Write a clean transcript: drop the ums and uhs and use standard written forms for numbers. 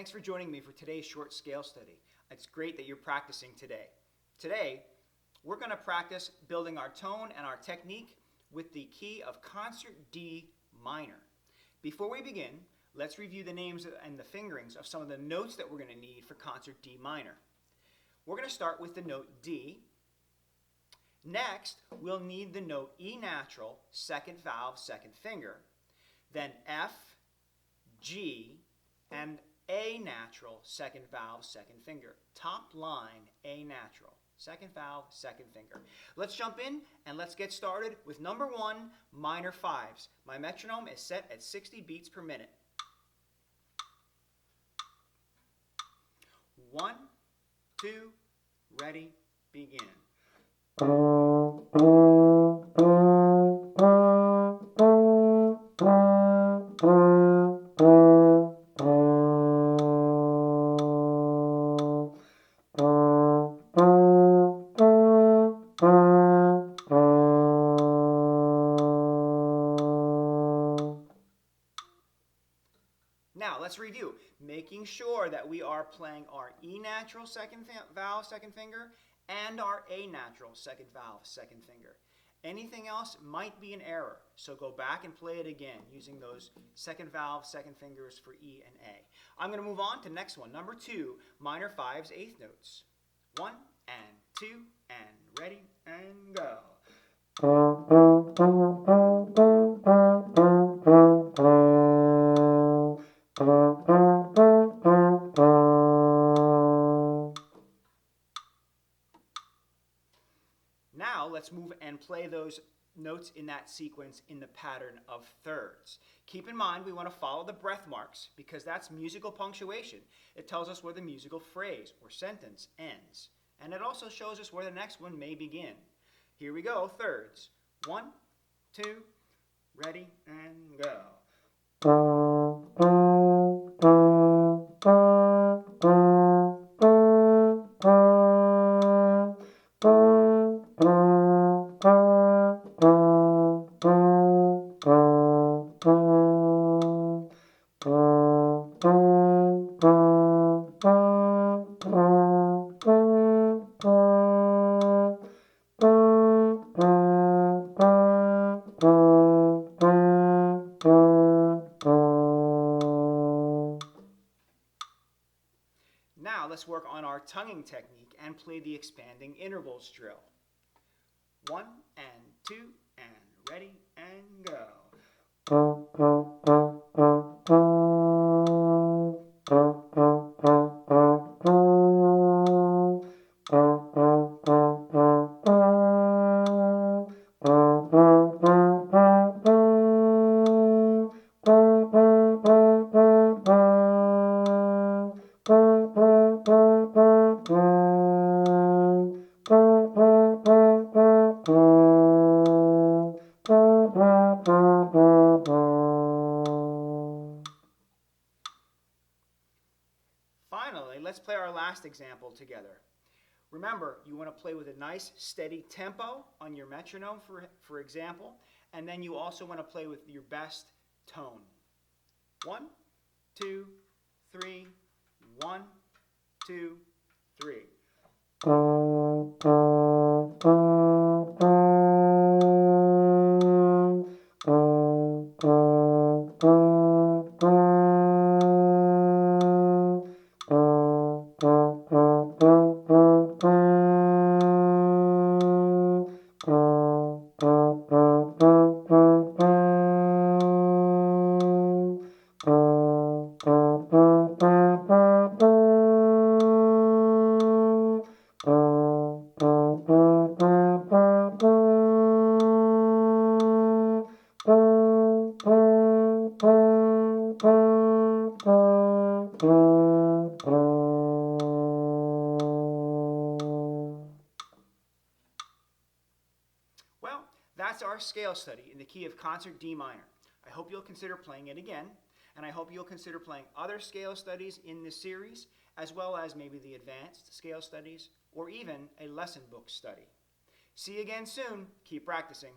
Thanks for joining me for today's short scale study. It's great that you're practicing today. Today, we're going to practice building our tone and our technique with the key of concert D minor. Before we begin, let's review the names and the fingerings of some of the notes that we're going to need for concert D minor. We're going to start with the note D. Next, we'll need the note E natural, second valve, second finger. Then F, G, and A natural, second valve, second finger. Top line, A natural, second valve, second finger. Let's jump in and let's get started with number 1, minor fives. My metronome is set at 60 beats per minute. 1, 2, ready, begin. Now, let's review, making sure that we are playing our E natural second valve, second finger, and our A natural second valve, second finger. Anything else might be an error, so go back and play it again using those second valve, second fingers for E and A. I'm going to move on to next one, number 2, minor fives, eighth notes. 1 and 2 and ready and go. Now let's move and play those notes in that sequence in the pattern of thirds. Keep in mind we want to follow the breath marks because that's musical punctuation. It tells us where the musical phrase or sentence ends. And it also shows us where the next one may begin. Here we go, thirds. 1, 2, ready, and go. Now let's work on our tonguing technique and play the expanding intervals drill. 1 and 2 and ready and go. Finally, let's play our last example together. Remember, you want to play with a nice steady tempo on your metronome, for example, and then you also want to play with your best tone. 1, 2, 3, 1, 2, 3. Well, that's our scale study in the key of concert D minor. I hope you'll consider playing it again, and I hope you'll consider playing other scale studies in this series, as well as maybe the advanced scale studies, or even a lesson book study. See you again soon. Keep practicing.